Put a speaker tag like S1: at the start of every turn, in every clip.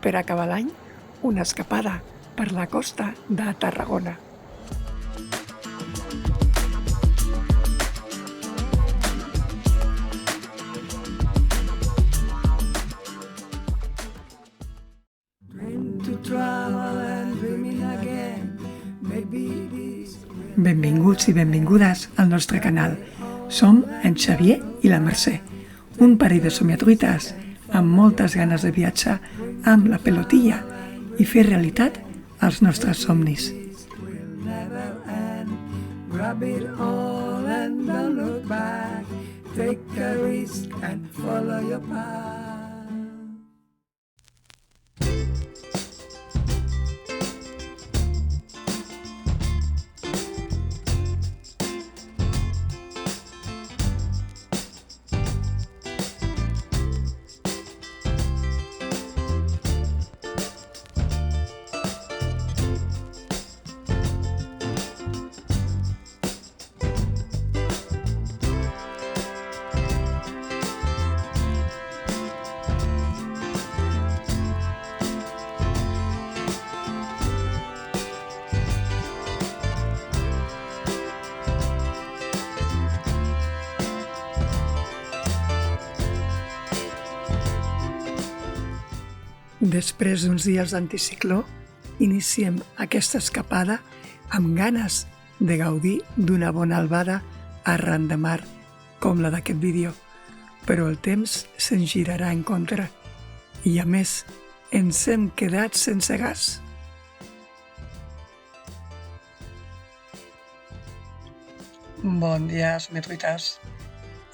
S1: Per acabar l'any, una escapada per la costa de Tarragona. Benvinguts i benvingudes al nostre canal. Som en Xavier i la Mercè, un parell de somiatruites amb moltes ganes de viatjar amb la pelotilla i fer realitat els nostres somnis. Després d'uns dies d'anticicló, iniciem aquesta escapada amb ganes de gaudir d'una bona albada arran de mar, com la d'aquest vídeo, però el temps se'n girarà en contra i, a més, ens hem quedat sense gas. Bon dia, somiatruites.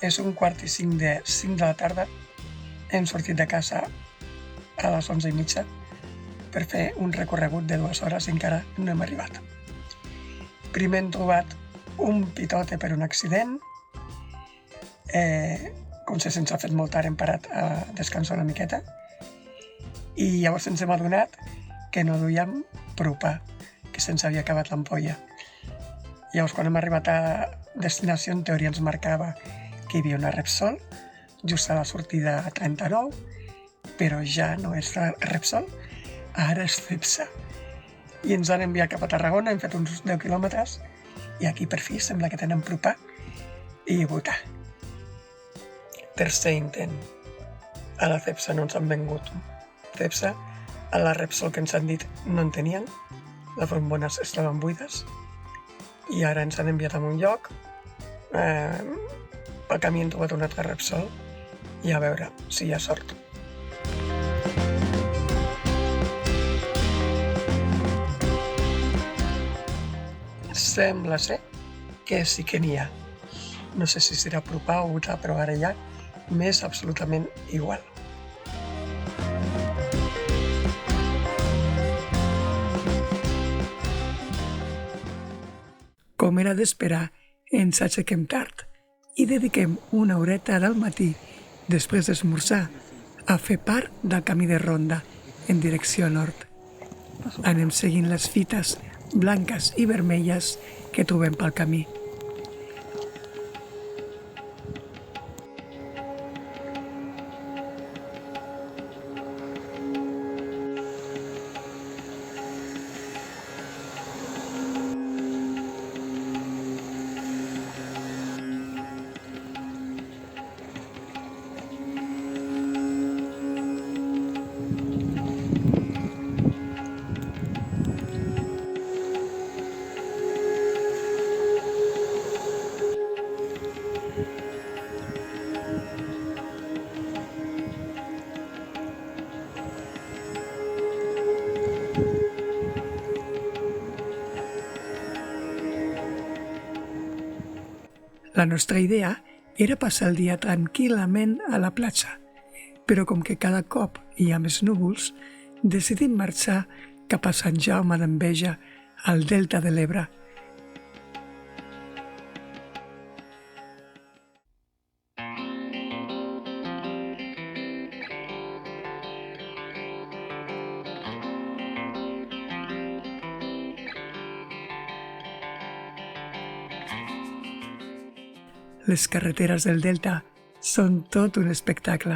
S1: És 4:45 de la tarda. Hem sortit de casa a les 11:30 per fer un recorregut de 2 hores i encara no hem arribat. Primer hem trobat un pitote per un accident. Com si se'ns ha fet molt tard, hem parat a descansar una miqueta i llavors ens hem adonat que no duíem prou pa, que se'ns havia acabat l'ampolla. Llavors, quan hem arribat a destinació, en teoria ens marcava que hi havia una Repsol just a la sortida 39, però ja no és Repsol, ara és Cepsa. I ens han enviat cap a Tarragona, hem fet uns 10 quilòmetres, i aquí per fi sembla que tenen prou pa i votar. Tercer intent. A la Cepsa no ens han vengut Cepsa, a la Repsol que ens han dit no en tenien, les bombones estaven buides, i ara ens han enviat a un lloc, al camí hem trobat una altra Repsol, i a veure si hi ha sort. Sembla ser que sí que n'hi ha. No sé si serà propà o votar, però ara ja m'és absolutament igual. Com era d'esperar, ens aixequem tard i dediquem una horeta del matí, després d'esmorzar, a fer part del camí de ronda en direcció nord. Anem seguint les fites blanques i vermelles que trobem pel camí. La nostra idea era passar el dia tranquil·lament a la platja, però com que cada cop hi ha més núvols, decidim marxar cap a Sant Jaume d'Enveja, al Delta de l'Ebre. Les carreteres del Delta són tot un espectacle.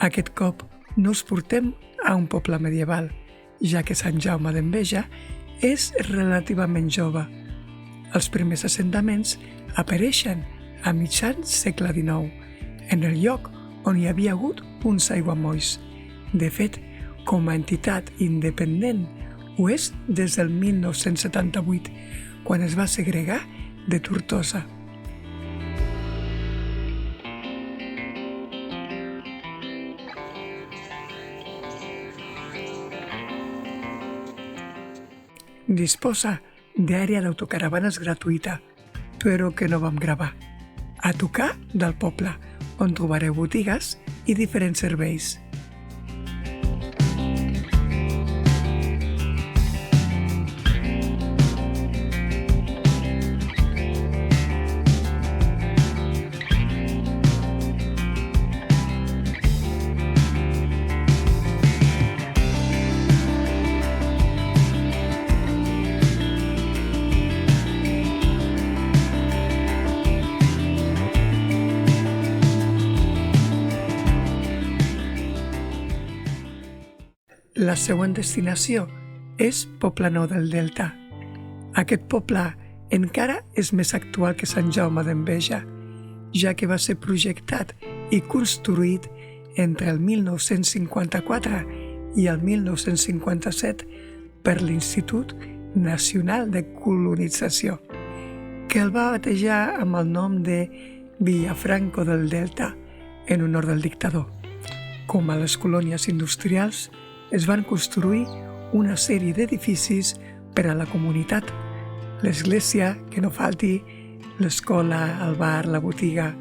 S1: Aquest cop no us portem a un poble medieval, ja que Sant Jaume d'Enveja és relativament jove. Els primers assentaments apareixen a mitjans segle XIX, en el lloc on hi havia hagut uns aiguamolls. De fet, com a entitat independent, ho és des del 1978, quan es va segregar de Tortosa. Disposa d'àrea d'autocaravanes gratuïta, però que no vam gravar. A tocar del poble, on trobareu botigues i diferents serveis. La següent destinació és Poblenou del Delta. Aquest poble encara és més actual que Sant Jaume d'Enveja, ja que va ser projectat i construït entre el 1954 i el 1957 per l'Institut Nacional de Colonització, que el va batejar amb el nom de Villafranco del Delta, en honor del dictador. Com a les colònies industrials, es van construir una sèrie d'edificis per a la comunitat. L'església, que no falti, l'escola, el bar, la botiga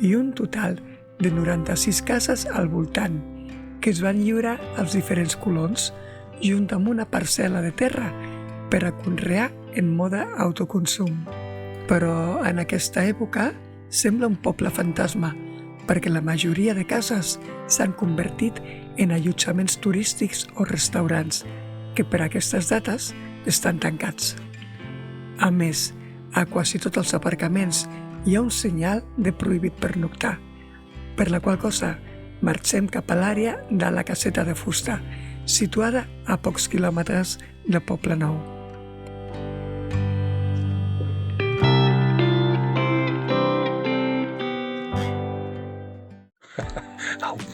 S1: i un total de 96 cases al voltant, que es van lliurar als diferents colons junt amb una parcel·la de terra per a conrear en mode autoconsum. Però en aquesta època sembla un poble fantasma, perquè la majoria de cases s'han convertit en allotjaments turístics o restaurants, que per aquestes dates estan tancats. A més, a quasi tots els aparcaments hi ha un senyal de prohibit pernoctar, per la qual cosa marxem cap a l'àrea de la Caseta de Fusta, situada a pocs quilòmetres de Poblenou.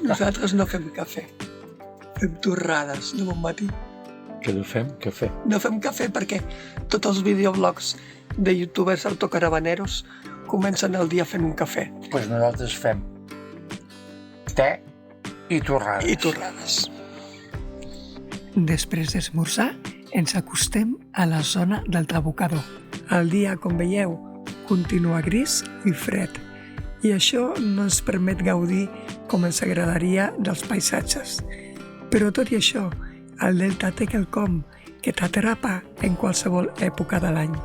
S1: Nosaltres no fem cafè, fem torrades de bon matí.
S2: Que no fem cafè?
S1: No fem cafè perquè tots els videoblogs de youtubers autocaravaneros comencen el dia fent un cafè.
S2: Doncs nosaltres fem te i torrades.
S1: I torrades. Després d'esmorzar, ens acostem a la zona del Trabucador. El dia, com veieu, continua gris i fred, i això no ens permet gaudir com ens agradaria dels paisatges. Però tot i això, el delta té quelcom que t'atrapa en qualsevol època de l'any.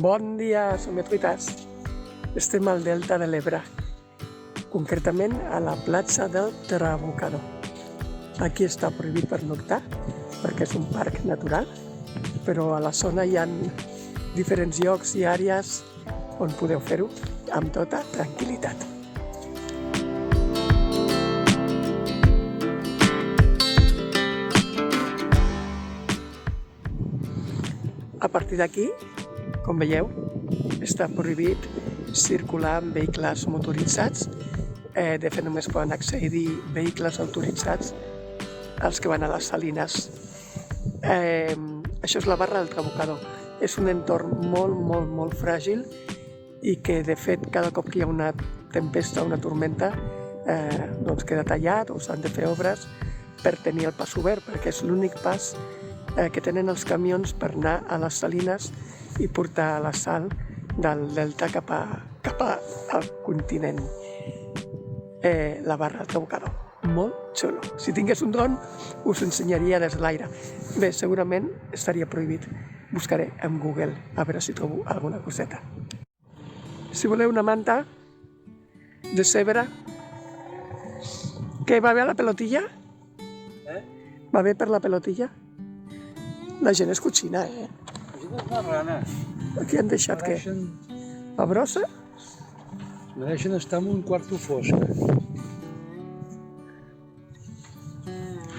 S1: Bon dia, sometruites! Estem al Delta de l'Ebre, concretament a la platja del Trabucador. Aquí està prohibit pernoctar, perquè és un parc natural, però a la zona hi ha diferents llocs i àrees on podeu fer-ho amb tota tranquil·litat. A partir d'aquí, com veieu, està prohibit circular amb vehicles motoritzats. De fet, només poden accedir vehicles autoritzats els que van a les salines. Això és la barra del Trabucador. És un entorn molt fràgil i que, de fet, cada cop que hi ha una tempesta o una tormenta, doncs queda tallat o s'han de fer obres per tenir el pas obert, perquè és l'únic pas que tenen els camions per anar a les salines i portar la sal del delta cap al continent. La barra del Trabucador, molt xulo. Si tingués un dron, us ensenyaria des de l'aire. Bé, segurament estaria prohibit. Buscaré en Google a veure si trobo alguna coseta. Si voleu una manta de zebra, què va bé a la pelotilla? Va bé per la pelotilla? La gent és cotxina,
S3: Això és una rana.
S1: Aquí han deixat què? La brossa?
S3: Mereixen estar en un quarto fosc.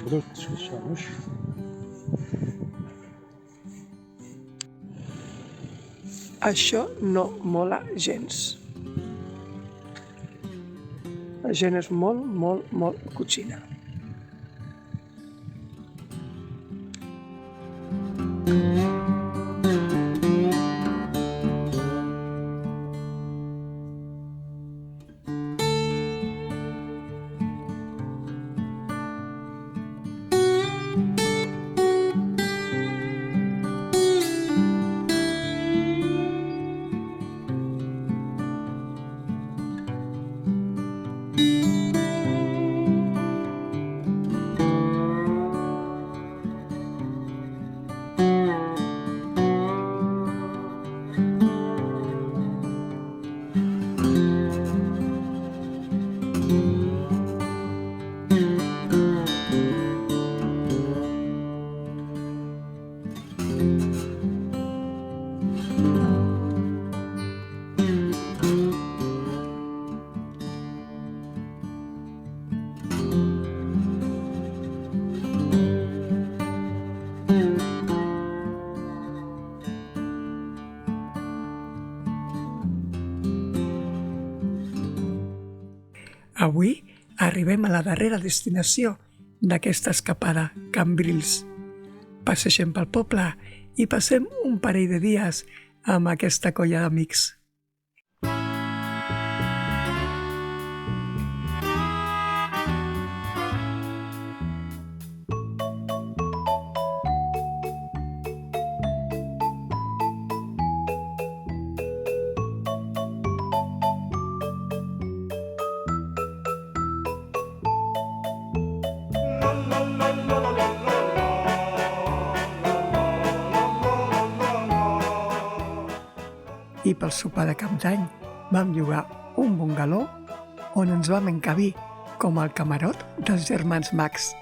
S3: Bruts que són, ui.
S1: Això no mola gens. La gent és molt cotxina. Avui arribem a la darrera destinació d'aquesta escapada, Cambrils. Passegem pel poble i passem un parell de dies amb aquesta colla d'amics. I pel sopar de Cap d'Any vam llogar un bungaló on ens vam encabir com el camarot dels germans Max.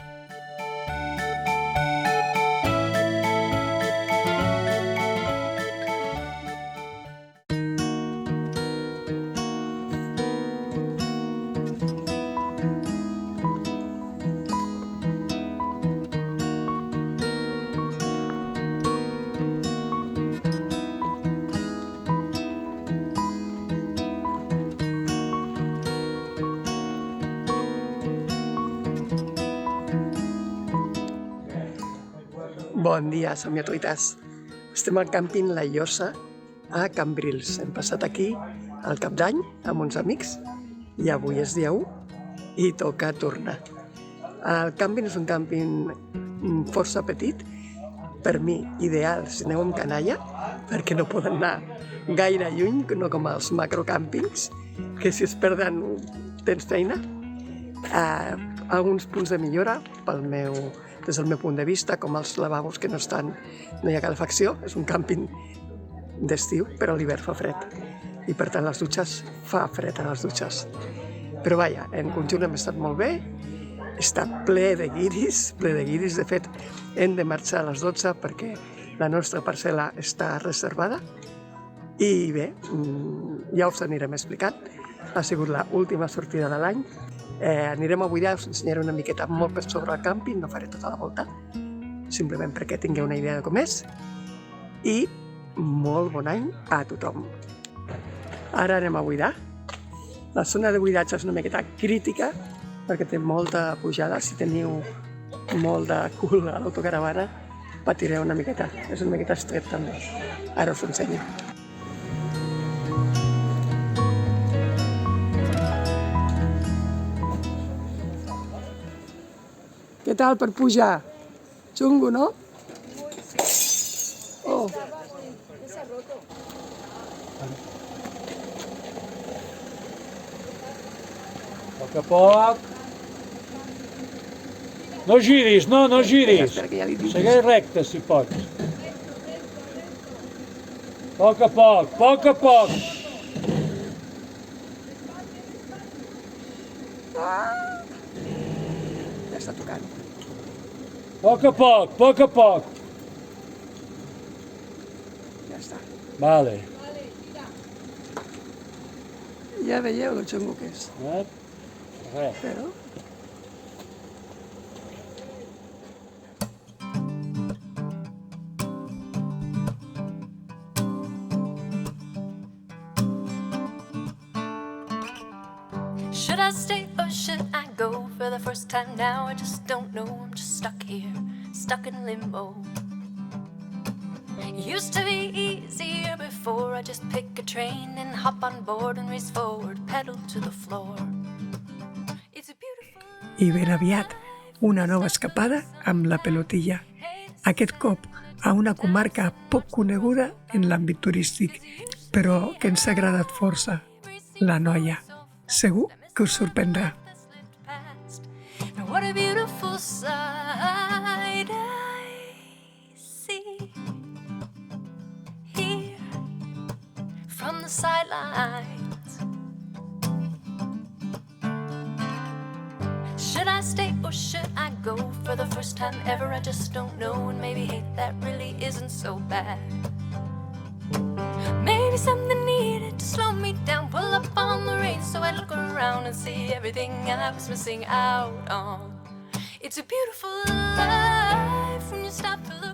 S1: Bon dia, somiatuites. Estem al càmping La Llosa, a Cambrils. Hem passat aquí al Cap d'Any amb uns amics i avui és dia 1 i toca tornar. El càmping és un càmping força petit, per mi ideal si aneu amb canalla, perquè no poden anar gaire lluny, no com els macrocàmpings, que si es perden tens feina. Alguns punts de millora des del meu punt de vista, com els lavabos que no hi ha calefacció, és un càmping d'estiu, però a l'hivern fa fred. I per tant les dutxes, fa fred a les dutxes. Però vaja, en conjunt hem estat molt bé, està ple de guiris, de fet hem de marxar a les 12 perquè la nostra parcel·la està reservada. I bé, ja us anirem explicant, ha sigut l'última sortida de l'any. Anirem a buidar, us ensenyaré una miqueta molt per sobre el càmping, no faré tota la volta, simplement perquè tingueu una idea de com és. I molt bon any a tothom. Ara anem a buidar. La zona de buidatge és una miqueta crítica, perquè té molta pujada. Si teniu molt de cul a l'autocaravana, patireu una miqueta. És una miqueta estret també. Ara us ho ensenyo. Què tal per pujar? Xungo, no? Oh.
S3: A poc a poc. No giris, no giris.
S1: Espera, que ja li dic.
S3: Segueix recte, si pots. Poc a poc, poc a poc.
S1: Ja està tocant.
S3: Poc a poc, poc a poc.
S1: Ja està.
S3: Vale.
S1: Ja veieu el xungo que és.
S3: Res.
S1: Però...
S4: Should I stay or should I go? For the first time now I just don't know. I'm just stuck here, stuck in limbo. It used to be easier before. I just pick a train and hop on board and race forward, pedal to the floor. It's a beautiful...
S1: I ben aviat, una nova escapada amb la pelotilla. Aquest cop a una comarca poc coneguda en l'àmbit turístic, però que ens ha agradat força, la Noia. Segur que us sorprendrà.
S4: And what a beautiful sight I see here from the sidelines. Should I stay or should I go? For the first time ever I just don't know. And maybe hate that really isn't so bad. Maybe something needed to slow me down, pull up on the reins so I look around and see everything I was missing out on. It's a beautiful life when you stop to look.